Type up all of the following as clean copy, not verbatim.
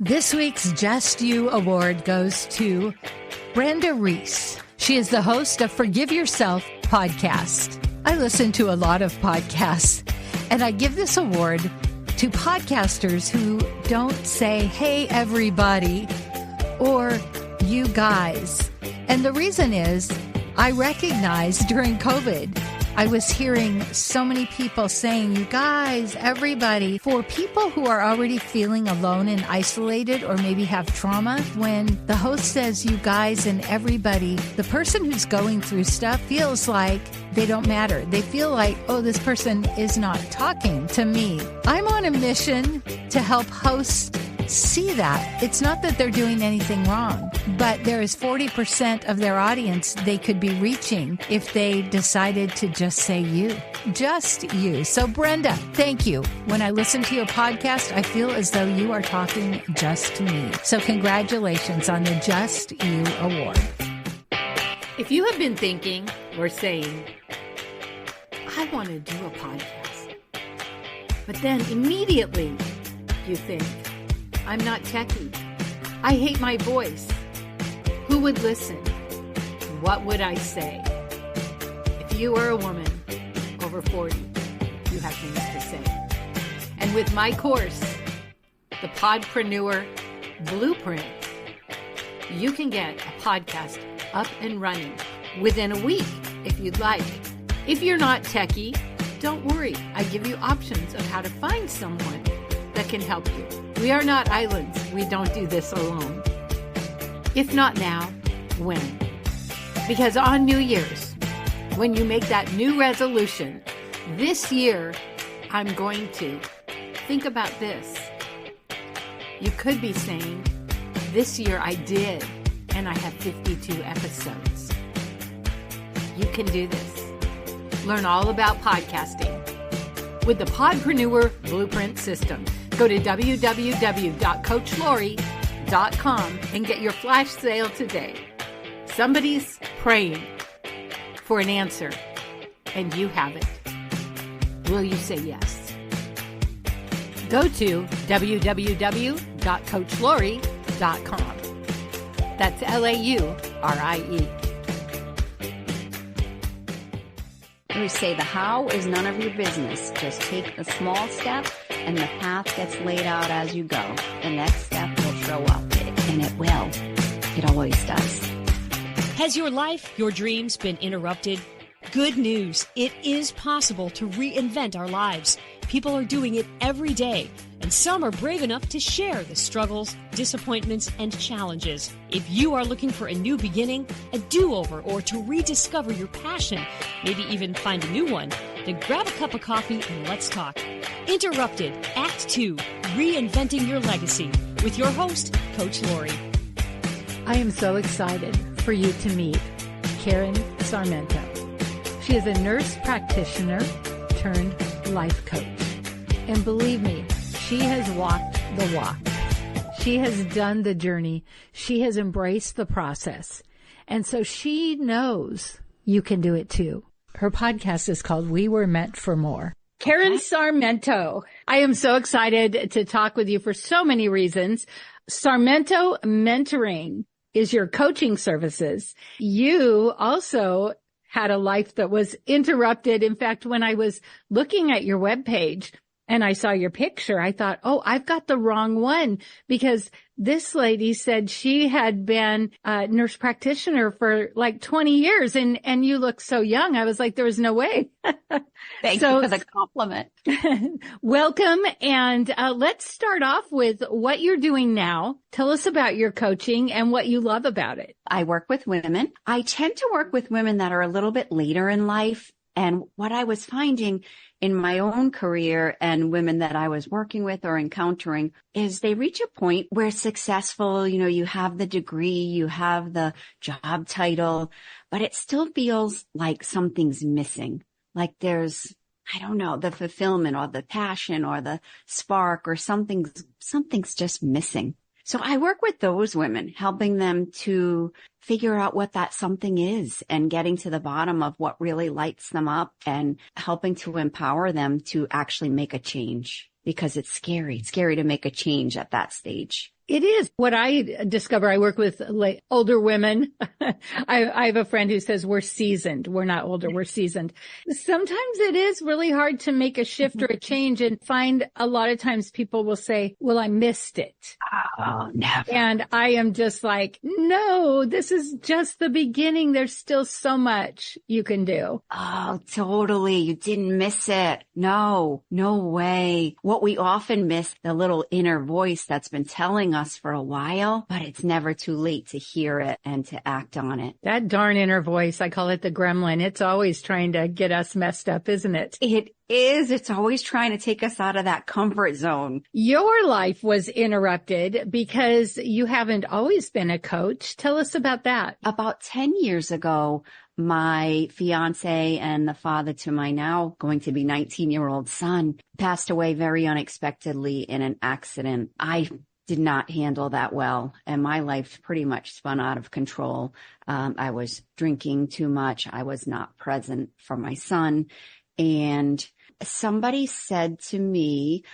This week's Just You Award goes to Brenda Reese. She is the host of Forgive Yourself podcast. I listen to a lot of podcasts, and I give this award to podcasters who don't say, hey, everybody, or you guys. And the reason is I recognize during COVID, I was hearing so many people saying, you guys, everybody. For people who are already feeling alone and isolated or maybe have trauma, when the host says you guys and everybody, the person who's going through stuff feels like they don't matter. They feel like, oh, this person is not talking to me. I'm on a mission to help hosts see that. It's not that they're doing anything wrong, but there is 40% of their audience they could be reaching if they decided to just say you. Just you. So Brenda, thank you. When I listen to your podcast, I feel as though you are talking just to me. So congratulations on the Just You Award. If you have been thinking or saying, I want to do a podcast, but then immediately you think, I'm not techie. I hate my voice. Who would listen? What would I say? If you are a woman over 40, you have things to say. And with my course, the Podpreneur Blueprint, you can get a podcast up and running within a week if you'd like. If you're not techie, don't worry. I give you options of how to find someone that can help you. We are not islands. We don't do this alone. If not now, when? Because on New Year's, when you make that new resolution, this year, I'm going to think about this. You could be saying, this year I did, and I have 52 episodes. You can do this. Learn all about podcasting with the Podpreneur Blueprint System. Go to www.coachlori.com and get your flash sale today. Somebody's praying for an answer, and you have it. Will you say yes? Go to www.coachlori.com. That's L-A-U-R-I-E. We say the how is none of your business. Just take a small step and the path gets laid out as you go. The next step will show up, and it will. It always does. Has your life, your dreams been interrupted? Good news. It is possible to reinvent our lives. People are doing it every day, and some are brave enough to share the struggles, disappointments, and challenges. If you are looking for a new beginning, a do-over, or to rediscover your passion, maybe even find a new one, then grab a cup of coffee and let's talk. Interrupted, Act 2, Reinventing Your Legacy, with your host, Coach Lori. I am so excited for you to meet Karen Sarmento. She is a nurse practitioner turned life coach. And believe me, she has walked the walk. She has done the journey. She has embraced the process. And so she knows you can do it too. Her podcast is called We Were Meant for More. Karen Sarmento, I am so excited to talk with you for so many reasons. Sarmento Mentoring is your coaching services. You also had a life that was interrupted. In fact, when I was looking at your webpage and I saw your picture, I thought, oh, I've got the wrong one, because this lady said she had been a nurse practitioner for like 20 years and you look so young. I was like, there was no way. Thank you for the compliment. Welcome. And let's start off with what you're doing now. Tell us about your coaching and what you love about it. I work with women. I tend to work with women that are a little bit later in life. And what I was finding in my own career and women that I was working with or encountering is they reach a point where successful, you have the degree, you have the job title, but it still feels like something's missing. Like there's, I don't know, the fulfillment or the passion or the spark or something's just missing. So I work with those women, helping them to figure out what that something is and getting to the bottom of what really lights them up and helping to empower them to actually make a change, because it's scary. It's scary to make a change at that stage. It is. What I discover, I work with older women. I have a friend who says we're seasoned. We're not older, we're seasoned. Sometimes it is really hard to make a shift or a change, and find a lot of times people will say, well, I missed it. Oh, never. And I am just like, no, this is just the beginning. There's still so much you can do. Oh, totally. You didn't miss it. No way. What we often miss, the little inner voice that's been telling us for a while, but it's never too late to hear it and to act on it. That darn inner voice, I call it the gremlin. It's always trying to get us messed up, isn't it? It is. It's always trying to take us out of that comfort zone. Your life was interrupted because you haven't always been a coach. Tell us about that. About 10 years ago, my fiance and the father to my now going to be 19-year-old son passed away very unexpectedly in an accident. I did not handle that well, and my life pretty much spun out of control. I was drinking too much. I was not present for my son. And somebody said to me,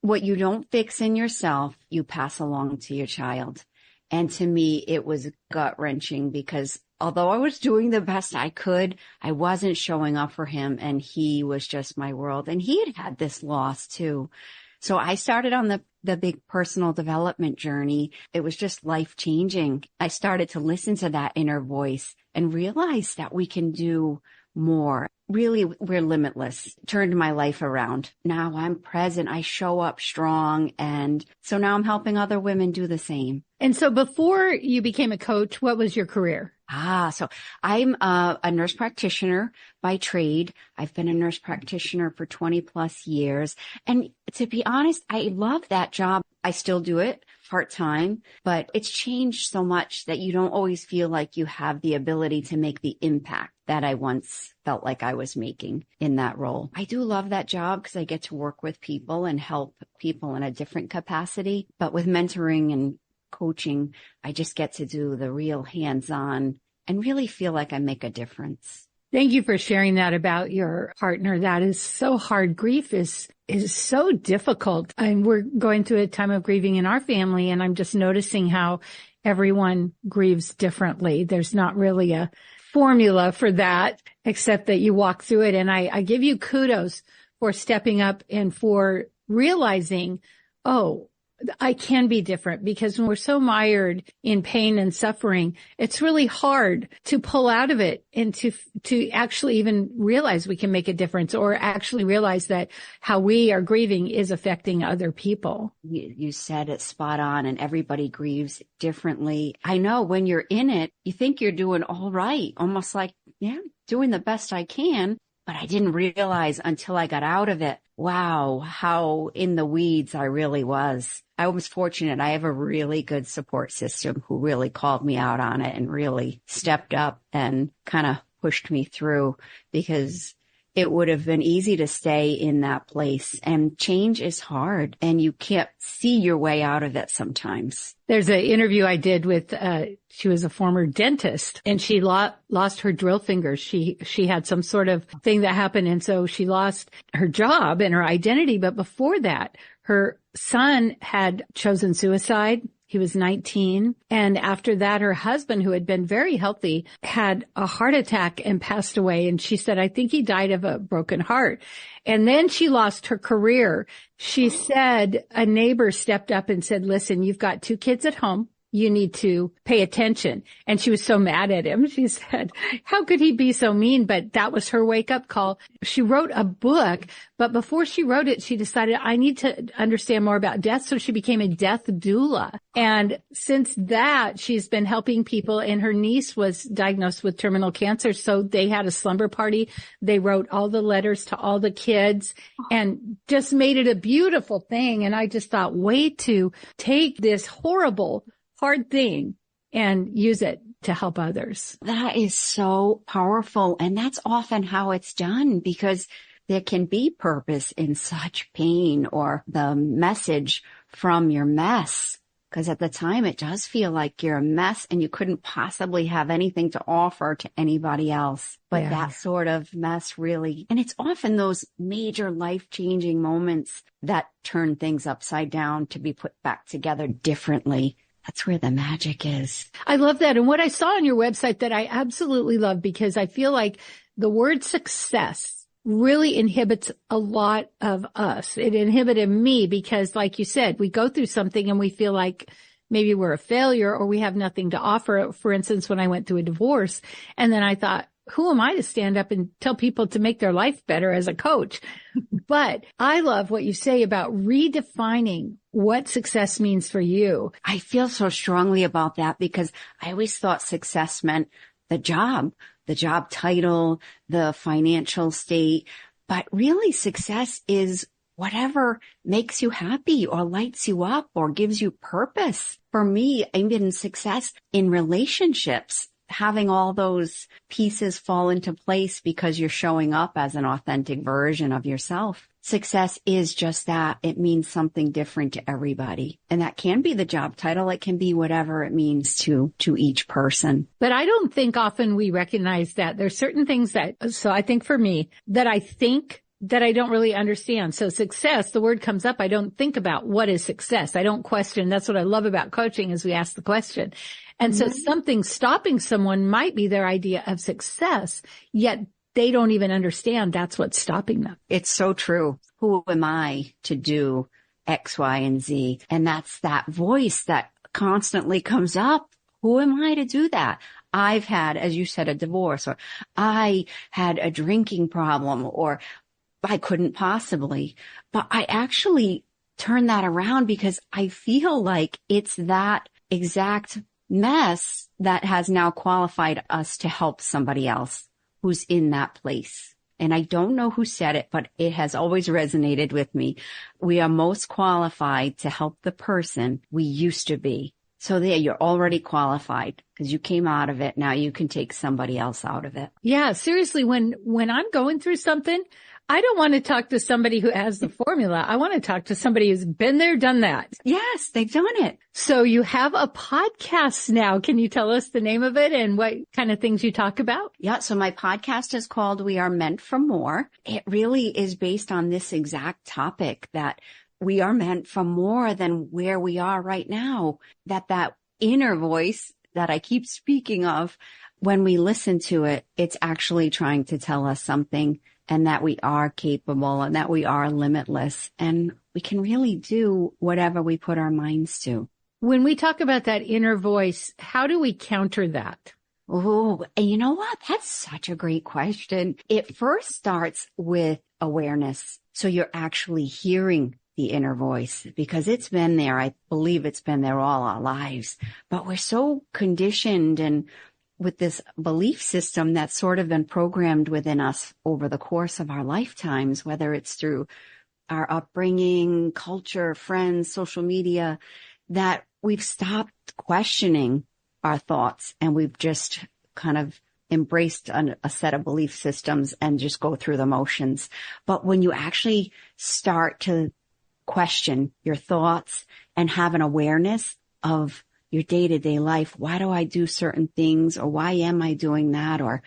what you don't fix in yourself, you pass along to your child. And to me, it was gut-wrenching because although I was doing the best I could, I wasn't showing up for him, and he was just my world. And he had this loss too. So I started on the big personal development journey. It was just life-changing. I started to listen to that inner voice and realize that we can do more. Really, we're limitless. Turned my life around. Now I'm present. I show up strong. And so now I'm helping other women do the same. And so before you became a coach, what was your career? So I'm a nurse practitioner by trade. I've been a nurse practitioner for 20 plus years. And to be honest, I love that job. I still do it part-time, but it's changed so much that you don't always feel like you have the ability to make the impact that I once felt like I was making in that role. I do love that job because I get to work with people and help people in a different capacity. But with mentoring and coaching, I just get to do the real hands-on and really feel like I make a difference. Thank you for sharing that about your partner. That is so hard. Grief is so difficult. And we're going through a time of grieving in our family, and I'm just noticing how everyone grieves differently. There's not really a formula for that, except that you walk through it. And I give you kudos for stepping up and for realizing, oh, I can be different, because when we're so mired in pain and suffering, it's really hard to pull out of it and to actually even realize we can make a difference, or actually realize that how we are grieving is affecting other people. You said it spot on, and everybody grieves differently. I know when you're in it, you think you're doing all right, almost like, yeah, doing the best I can. But I didn't realize until I got out of it, wow, how in the weeds I really was. I was fortunate. I have a really good support system who really called me out on it and really stepped up and kind of pushed me through, because it would have been easy to stay in that place, and change is hard and you can't see your way out of it sometimes. There's an interview I did with, she was a former dentist, and she lost her drill fingers. She had some sort of thing that happened, and so she lost her job and her identity. But before that, her son had chosen suicide. He was 19. And after that, her husband, who had been very healthy, had a heart attack and passed away. And she said, I think he died of a broken heart. And then she lost her career. She said a neighbor stepped up and said, listen, you've got 2 kids at home. You need to pay attention. And she was so mad at him. She said, how could he be so mean? But that was her wake-up call. She wrote a book, but before she wrote it, she decided, I need to understand more about death. So she became a death doula. And since that, she's been helping people. And her niece was diagnosed with terminal cancer. So they had a slumber party. They wrote all the letters to all the kids and just made it a beautiful thing. And I just thought, way to take this horrible, hard thing and use it to help others. That is so powerful. And that's often how it's done, because there can be purpose in such pain, or the message from your mess Because at the time, it does feel like you're a mess and you couldn't possibly have anything to offer to anybody else. But that sort of mess really, and it's often those major life-changing moments that turn things upside down to be put back together differently. That's where the magic is. I love that. And what I saw on your website that I absolutely love, because I feel like the word success really inhibits a lot of us. It inhibited me because, like you said, we go through something and we feel like maybe we're a failure or we have nothing to offer. For instance, when I went through a divorce, and then I thought, who am I to stand up and tell people to make their life better as a coach? But I love what you say about redefining what success means for you. I feel so strongly about that because I always thought success meant the job title, the financial state. But really, success is whatever makes you happy or lights you up or gives you purpose. For me, I'm in success in relationships, having all those pieces fall into place because you're showing up as an authentic version of yourself. Success is just that. It means something different to everybody. And that can be the job title. It can be whatever it means to each person. But I don't think often we recognize that there's certain things so I think for me, that I think that I don't really understand. So success, the word comes up. I don't think about what is success. I don't question. That's what I love about coaching is we ask the question. And so something stopping someone might be their idea of success, yet they don't even understand that's what's stopping them. It's so true. Who am I to do X, Y, and Z? And that's that voice that constantly comes up. Who am I to do that? I've had, as you said, a divorce, or I had a drinking problem, or I couldn't possibly. But I actually turn that around because I feel like it's that exact mess that has now qualified us to help somebody else who's in that place. And I don't know who said it, but it has always resonated with me. We are most qualified to help the person we used to be. So there, you're already qualified because you came out of it. Now you can take somebody else out of it. Yeah, seriously, when I'm going through something, I don't want to talk to somebody who has the formula. I want to talk to somebody who's been there, done that. Yes, they've done it. So you have a podcast now. Can you tell us the name of it and what kind of things you talk about? Yeah. So my podcast is called We Are Meant for More. It really is based on this exact topic that we are meant for more than where we are right now. That inner voice that I keep speaking of, when we listen to it, it's actually trying to tell us something, and that we are capable and that we are limitless and we can really do whatever we put our minds to. When we talk about that inner voice, how do we counter that? Oh, and you know what? That's such a great question. It first starts with awareness. So you're actually hearing the inner voice because it's been there. I believe it's been there all our lives, but we're so conditioned and with this belief system that's sort of been programmed within us over the course of our lifetimes, whether it's through our upbringing, culture, friends, social media, that we've stopped questioning our thoughts and we've just kind of embraced a set of belief systems and just go through the motions. But when you actually start to question your thoughts and have an awareness of your day-to-day life. Why do I do certain things? Or why am I doing that? Or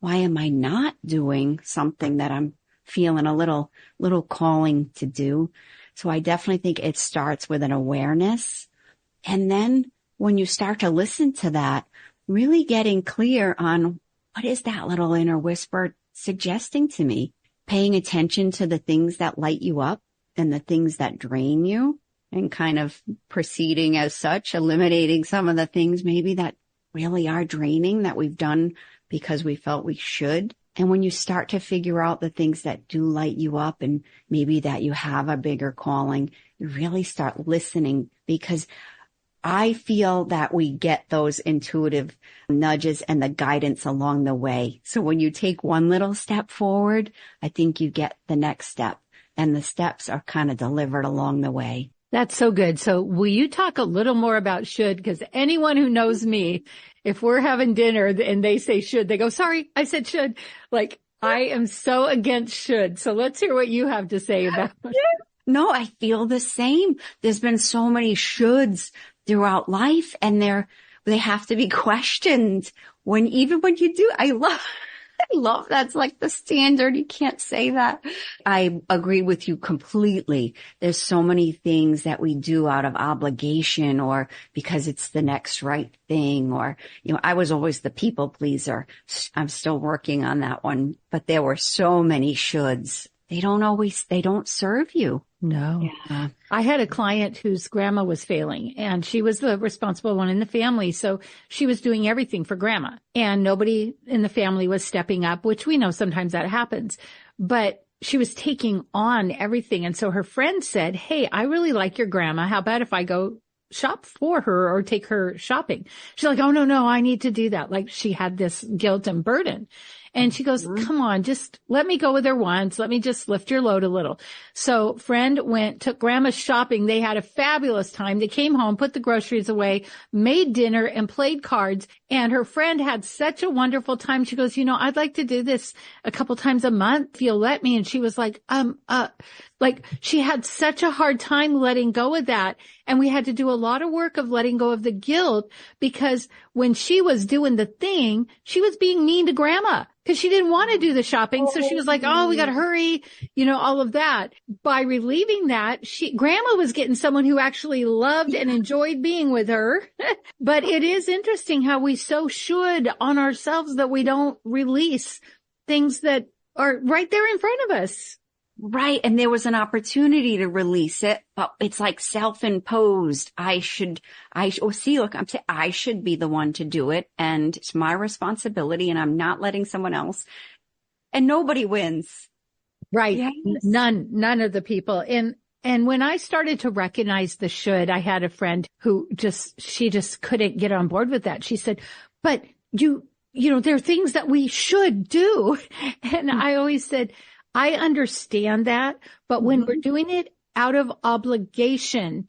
why am I not doing something that I'm feeling a little calling to do? So I definitely think it starts with an awareness. And then when you start to listen to that, really getting clear on what is that little inner whisper suggesting to me, paying attention to the things that light you up and the things that drain you, and kind of proceeding as such, eliminating some of the things maybe that really are draining that we've done because we felt we should. And when you start to figure out the things that do light you up and maybe that you have a bigger calling, you really start listening, because I feel that we get those intuitive nudges and the guidance along the way. So when you take one little step forward, I think you get the next step, and the steps are kind of delivered along the way. That's so good. So will you talk a little more about should? Because anyone who knows me, if we're having dinner and they say should, they go, sorry, I said should. Like, I am so against should. So let's hear what you have to say about it. No, I feel the same. There's been so many shoulds. throughout life, and they have to be questioned even when you do. I love that's like the standard. You can't say that. I agree with you completely. There's so many things that we do out of obligation or because it's the next right thing, or, I was always the people pleaser. I'm still working on that one, but there were so many shoulds. They don't serve you. No. Yeah. I had a client whose grandma was failing, and she was the responsible one in the family. So she was doing everything for grandma, and nobody in the family was stepping up, which we know sometimes that happens, but she was taking on everything. And so her friend said, "Hey, I really like your grandma. How about if I go shop for her or take her shopping?" She's like, "Oh, no, I need to do that." Like she had this guilt and burden. And she goes, "Come on, just let me go with her once. Let me just lift your load a little." So friend took grandma shopping. They had a fabulous time. They came home, put the groceries away, made dinner, and played cards. And her friend had such a wonderful time. She goes, "I'd like to do this a couple times a month if you'll let me." And she was like, she had such a hard time letting go of that. And we had to do a lot of work of letting go of the guilt, because when she was doing the thing, she was being mean to grandma because she didn't want to do the shopping. So she was like, "Oh, we got to hurry," all of that. By relieving that, grandma was getting someone who actually loved and enjoyed being with her. But it is interesting how we so should on ourselves that we don't release things that are right there in front of us. Right. And there was an opportunity to release it, but it's like self-imposed. I should be the one to do it, and it's my responsibility, and I'm not letting someone else, and nobody wins. Right. Yes. None of the people. And when I started to recognize the should, I had a friend who she just couldn't get on board with that. She said, "But there are things that we should do." And I always said, I understand that, but when we're doing it out of obligation,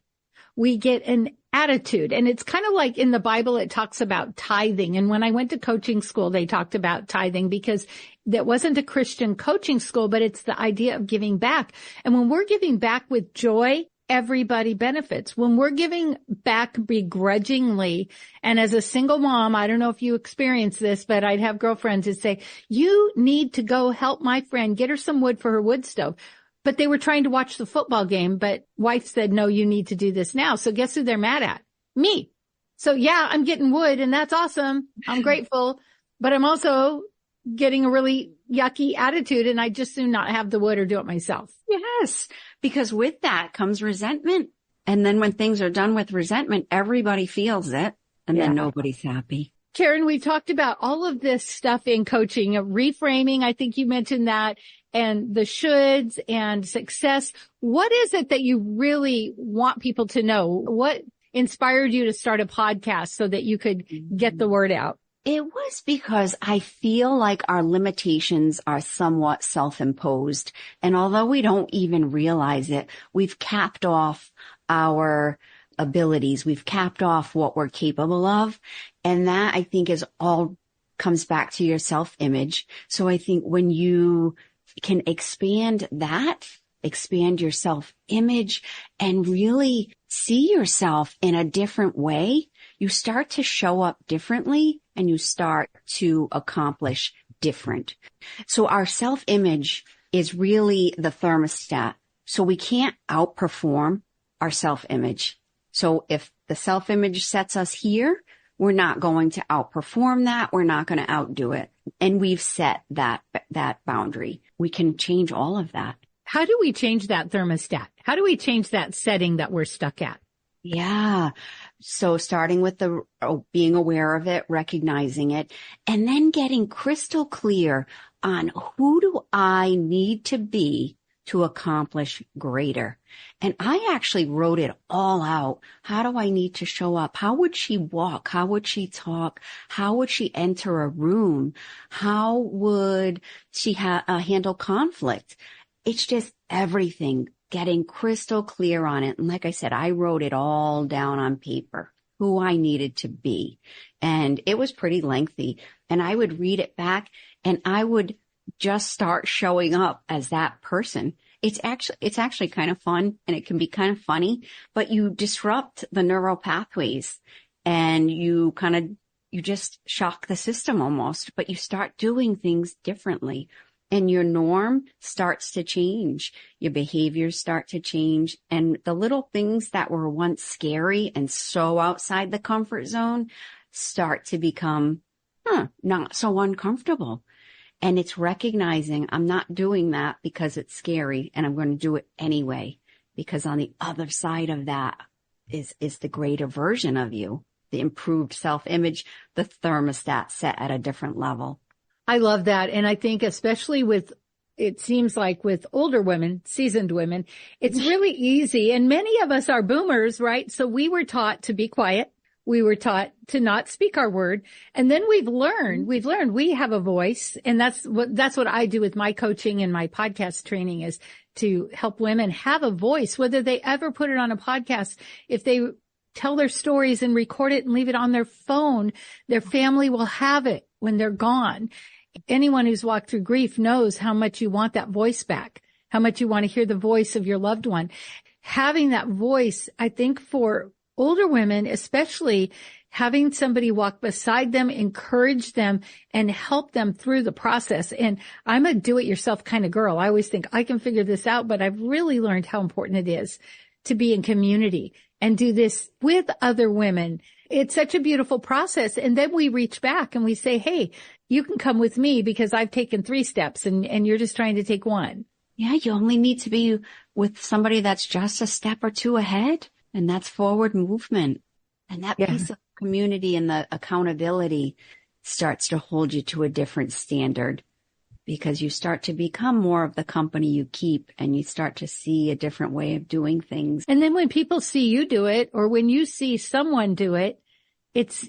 we get an attitude. And it's kind of like in the Bible, it talks about tithing. And when I went to coaching school, they talked about tithing because that wasn't a Christian coaching school, but it's the idea of giving back. And when we're giving back with joy, everybody benefits. When we're giving back begrudgingly, and as a single mom, I don't know if you experience this, but I'd have girlfriends that say, "You need to go help my friend, get her some wood for her wood stove." But they were trying to watch the football game, but wife said, "No, you need to do this now." So guess who they're mad at? Me. So yeah, I'm getting wood, and that's awesome. I'm grateful, but I'm also getting a really yucky attitude, and I just soon not have the wood or do it myself. Yes, because with that comes resentment. And then when things are done with resentment, everybody feels it, and then nobody's happy. Karen, we've talked about all of this stuff in coaching, reframing. I think you mentioned that, and the shoulds and success. What is it that you really want people to know? What inspired you to start a podcast so that you could get the word out? It was because I feel like our limitations are somewhat self-imposed. And although we don't even realize it, we've capped off our abilities. We've capped off what we're capable of. And that, I think, is all comes back to your self-image. So I think when you can expand your self-image and really see yourself in a different way, you start to show up differently and you start to accomplish different. So our self-image is really the thermostat. So we can't outperform our self-image. So if the self-image sets us here, we're not going to outperform that. We're not going to outdo it. And we've set that boundary. We can change all of that. How do we change that thermostat? How do we change that setting that we're stuck at? Yeah. So starting with being aware of it, recognizing it, and then getting crystal clear on who do I need to be to accomplish greater. And I actually wrote it all out. How do I need to show up? How would she walk? How would she talk? How would she enter a room? How would she handle conflict? It's just everything, getting crystal clear on it. And like I said, I wrote it all down on paper, who I needed to be. And it was pretty lengthy. And I would read it back and I would just start showing up as that person. it's actually kind of fun, and it can be kind of funny, but you disrupt the neural pathways and you just shock the system almost, but you start doing things differently and your norm starts to change. Your behaviors start to change, and the little things that were once scary and so outside the comfort zone start to become not so uncomfortable. And it's recognizing I'm not doing that because it's scary, and I'm going to do it anyway, because on the other side of that is the greater version of you, the improved self-image, the thermostat set at a different level. I love that. And I think especially it seems like with older women, seasoned women, it's really easy. And many of us are boomers, right? So we were taught to be quiet. We were taught to not speak our word. And then we've learned we have a voice. And that's what I do with my coaching and my podcast training, is to help women have a voice, whether they ever put it on a podcast. If they tell their stories and record it and leave it on their phone, their family will have it when they're gone. Anyone who's walked through grief knows how much you want that voice back, how much you want to hear the voice of your loved one. Having that voice, I think for older women, especially, having somebody walk beside them, encourage them, and help them through the process. And I'm a do-it-yourself kind of girl. I always think I can figure this out, but I've really learned how important it is to be in community and do this with other women. It's such a beautiful process. And then we reach back and we say, hey, you can come with me because I've taken 3 steps and you're just trying to take 1. Yeah, you only need to be with somebody that's just a step or 2 ahead. And that's forward movement. And that piece of community and the accountability starts to hold you to a different standard, because you start to become more of the company you keep, and you start to see a different way of doing things. And then when people see you do it, or when you see someone do it,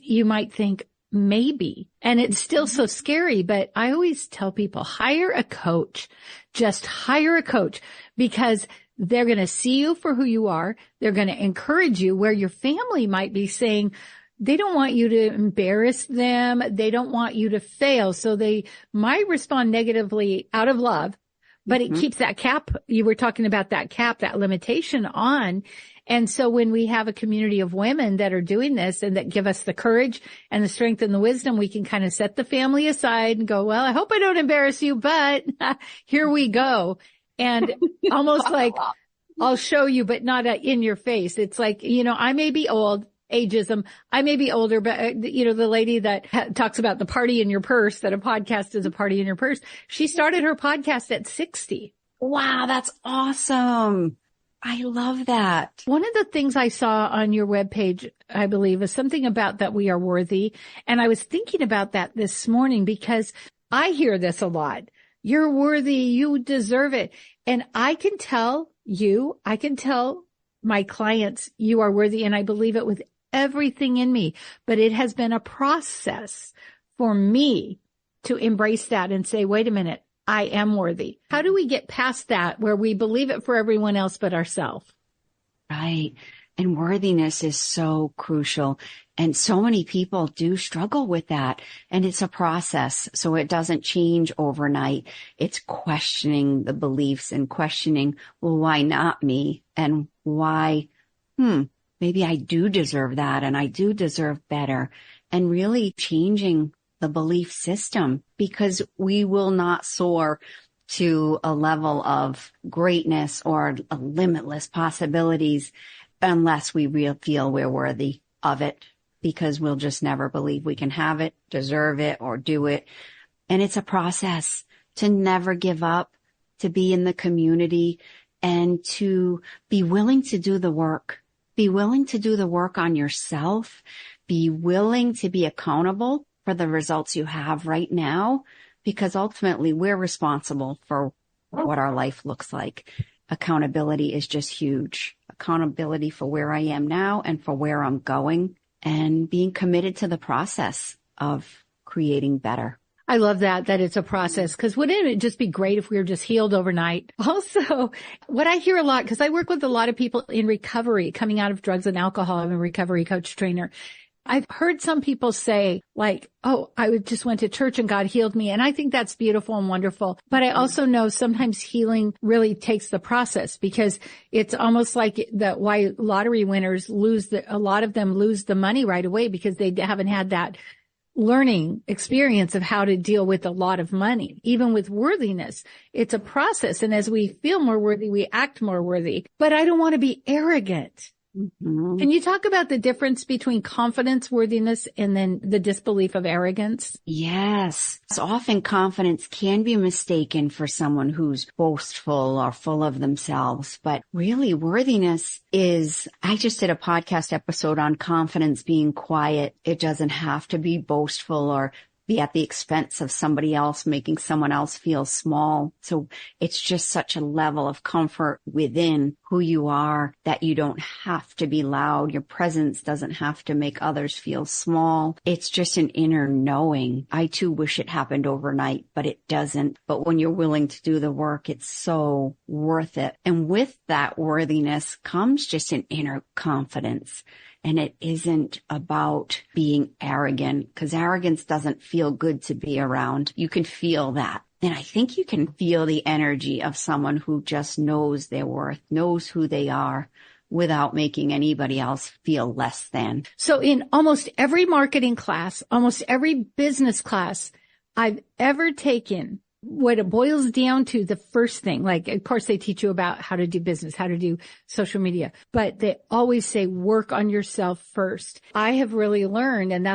you might think maybe, and it's still so scary. But I always tell people, hire a coach, just hire a coach, because they're going to see you for who you are. They're going to encourage you, where your family might be saying they don't want you to embarrass them. They don't want you to fail. So they might respond negatively out of love, but it keeps that cap. You were talking about that cap, that limitation on. And so when we have a community of women that are doing this and that give us the courage and the strength and the wisdom, we can kind of set the family aside and go, well, I hope I don't embarrass you, but here we go. And almost like, I'll show you, but not in your face. It's like, I may be old, ageism. I may be older, but the lady that talks about the party in your purse, that a podcast is a party in your purse. She started her podcast at 60. Wow, that's awesome. I love that. One of the things I saw on your webpage, I believe, is something about that we are worthy. And I was thinking about that this morning, because I hear this a lot. You're worthy. You deserve it. And I can tell my clients, you are worthy. And I believe it with everything in me. But it has been a process for me to embrace that and say, wait a minute, I am worthy. How do we get past that, where we believe it for everyone else but ourselves? Right. And worthiness is so crucial. And so many people do struggle with that. And it's a process. So it doesn't change overnight. It's questioning the beliefs and questioning, well, why not me? And why, maybe I do deserve that, and I do deserve better. And really changing the belief system, because we will not soar to a level of greatness or limitless possibilities unless we feel we're worthy of it, because we'll just never believe we can have it, deserve it, or do it. And it's a process to never give up, to be in the community, and to be willing to do the work. Be willing to do the work on yourself. Be willing to be accountable for the results you have right now, because ultimately we're responsible for what our life looks like. Accountability is just huge. Accountability for where I am now and for where I'm going, and being committed to the process of creating better. I love that it's a process, because wouldn't it just be great if we were just healed overnight? Also, what I hear a lot, because I work with a lot of people in recovery, coming out of drugs and alcohol. I'm a recovery coach trainer. I've heard some people say like, oh, I just went to church and God healed me. And I think that's beautiful and wonderful. But I also know sometimes healing really takes the process, because it's almost like why lottery winners a lot of them lose the money right away, because they haven't had that learning experience of how to deal with a lot of money. Even with worthiness, it's a process. And as we feel more worthy, we act more worthy. But I don't want to be arrogant. Mm-hmm. Can you talk about the difference between confidence, worthiness, and then the disbelief of arrogance? Yes. So often confidence can be mistaken for someone who's boastful or full of themselves. But really, worthiness is, I just did a podcast episode on confidence being quiet. It doesn't have to be boastful or be at the expense of somebody else, making someone else feel small. So it's just such a level of comfort within who you are that you don't have to be loud. Your presence doesn't have to make others feel small. It's just an inner knowing. I too wish it happened overnight, but it doesn't. But when you're willing to do the work, it's so worth it. And with that worthiness comes just an inner confidence. And it isn't about being arrogant, because arrogance doesn't feel good to be around. You can feel that. And I think you can feel the energy of someone who just knows their worth, knows who they are, without making anybody else feel less than. So in almost every marketing class, almost every business class I've ever taken, what it boils down to, the first thing, like, of course, they teach you about how to do business, how to do social media, but they always say work on yourself first. I have really learned, and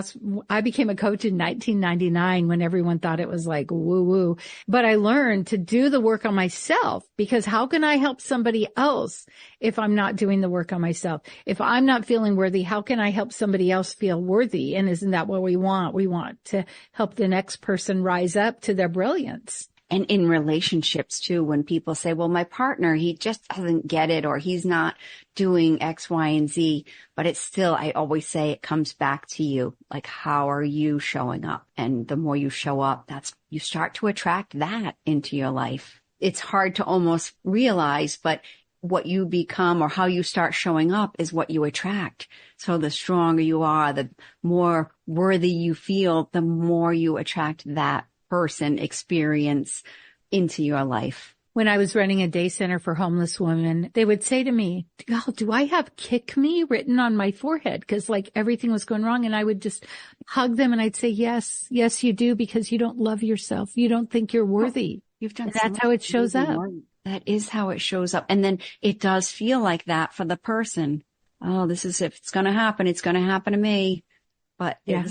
I became a coach in 1999 when everyone thought it was like woo woo, but I learned to do the work on myself, because how can I help somebody else if I'm not doing the work on myself? If I'm not feeling worthy, how can I help somebody else feel worthy? And isn't that what we want? We want to help the next person rise up to their brilliance. And in relationships too, when people say, well, my partner, he just doesn't get it, or he's not doing X, Y, and Z, but it's still, I always say it comes back to you. Like, how are you showing up? And the more you show up, you start to attract that into your life. It's hard to almost realize, but what you become or how you start showing up is what you attract. So the stronger you are, the more worthy you feel, the more you attract that person experience into your life. When I was running a day center for homeless women, they would say to me, oh, do I have kick me written on my forehead? Because like everything was going wrong. And I would just hug them and I'd say, yes, you do, because you don't love yourself. You don't think you're worthy. You've done. That's how it shows up. That is how it shows up. And then it does feel like that for the person. Oh, if it's going to happen, it's going to happen to me. But yeah,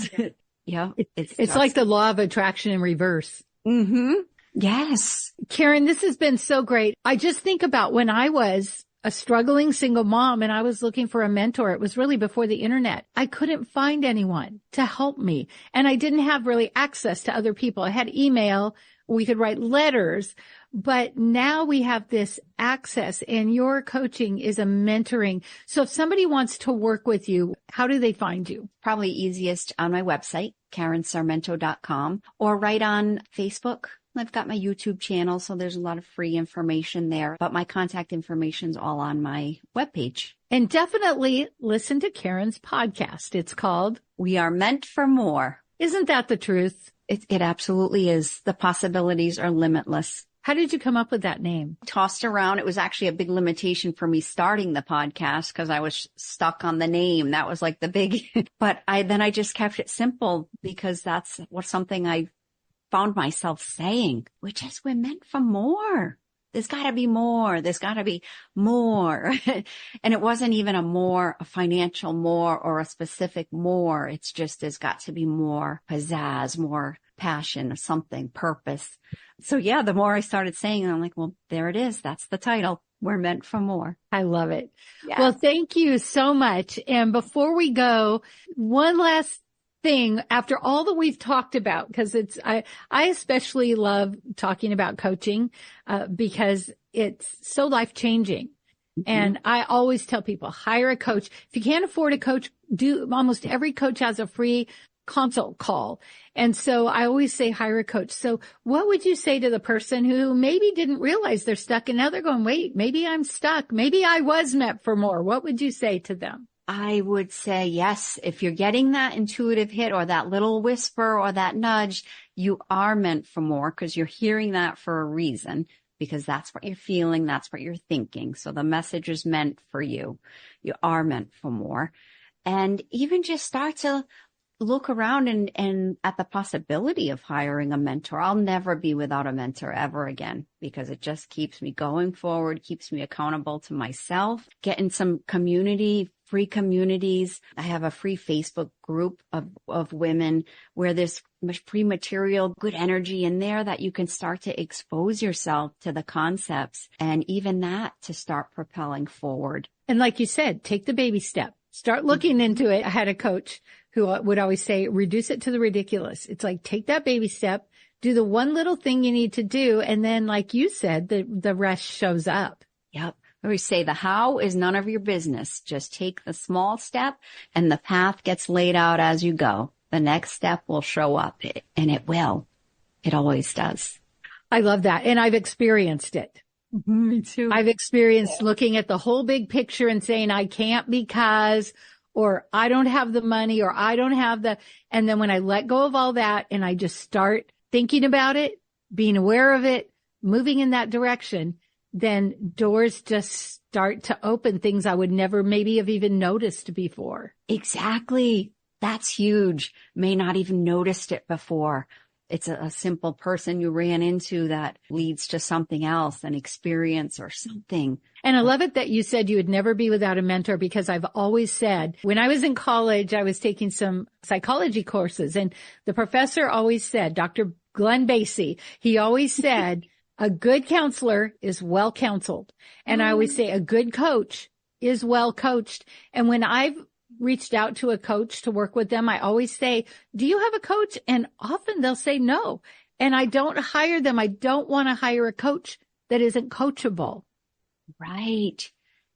it's like the law of attraction in reverse. Mm-hmm. Yes. Karen, this has been so great. I just think about when I was a struggling single mom and I was looking for a mentor. It was really before the internet. I couldn't find anyone to help me. And I didn't have really access to other people. I had email. We could write letters, but now we have this access, and your coaching is a mentoring. So if somebody wants to work with you, how do they find you? Probably easiest on my website, KarenSarmento.com, or right on Facebook. I've got my YouTube channel, so there's a lot of free information there, but my contact information is all on my webpage. And definitely listen to Karen's podcast. It's called We Are Meant for More. Isn't that the truth? It absolutely is. The possibilities are limitless. How did you come up with that name? Tossed around. It was actually a big limitation for me starting the podcast because I was stuck on the name. That was like the big, but I just kept it simple because that's something I found myself saying, which is we're meant for more. There's got to be more. There's got to be more. And it wasn't even a financial more or a specific more. It's just there's got to be more pizzazz, more passion, something, purpose. So yeah, the more I started saying, I'm like, well, there it is. That's the title. We're meant for more. I love it. Yes. Well, thank you so much. And before we go, one last thing after all that we've talked about, because I especially love talking about coaching, because it's so life changing. Mm-hmm. And I always tell people, hire a coach. If you can't afford a coach, almost every coach has a free consult call. And so I always say, hire a coach. So what would you say to the person who maybe didn't realize they're stuck and now they're going, wait, maybe I'm stuck. Maybe I was meant for more. What would you say to them? I would say yes. If you're getting that intuitive hit or that little whisper or that nudge, you are meant for more because you're hearing that for a reason, because that's what you're feeling. That's what you're thinking. So the message is meant for you. You are meant for more. And even just start to look around and at the possibility of hiring a mentor. I'll never be without a mentor ever again, because it just keeps me going forward, keeps me accountable to myself, getting some community, free communities. I have a free Facebook group of women where there's free material, good energy in there that you can start to expose yourself to the concepts, and even that to start propelling forward. And like you said, take the baby step. Start looking into it. I had a coach who would always say, reduce it to the ridiculous. It's like, take that baby step, do the one little thing you need to do. And then, like you said, the rest shows up. Yep. We say the how is none of your business. Just take the small step and the path gets laid out as you go. The next step will show up, and it will. It always does. I love that. And I've experienced it. Me too. I've experienced looking at the whole big picture and saying, I can't because, or I don't have the money, or I don't have and then when I let go of all that and I just start thinking about it, being aware of it, moving in that direction, then doors just start to open, things I would never maybe have even noticed before. Exactly. That's huge. May not even noticed it before. It's a simple person you ran into that leads to something else, an experience or something. And I love it that you said you would never be without a mentor, because I've always said, when I was in college, I was taking some psychology courses, and the professor always said, Dr. Glenn Basie, he always said, a good counselor is well counseled. And I always say a good coach is well coached. And when I've reached out to a coach to work with them, I always say, do you have a coach? And often they'll say no. And I don't hire them. I don't want to hire a coach that isn't coachable. Right.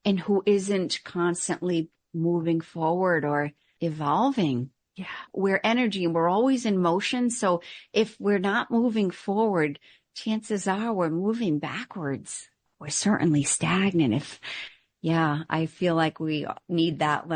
And who isn't constantly moving forward or evolving. Yeah. We're energy and we're always in motion. So if we're not moving forward, chances are we're moving backwards. We're certainly stagnant. Yeah, I feel like we need that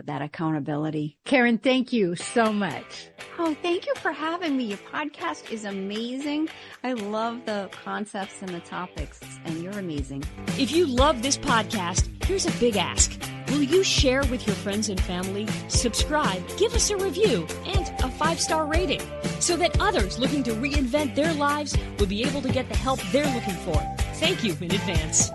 accountability. Karen, thank you so much. Oh, thank you for having me. Your podcast is amazing. I love the concepts and the topics, and you're amazing. If you love this podcast, here's a big ask. Will you share with your friends and family, subscribe, give us a review, and a 5-star rating so that others looking to reinvent their lives will be able to get the help they're looking for? Thank you in advance.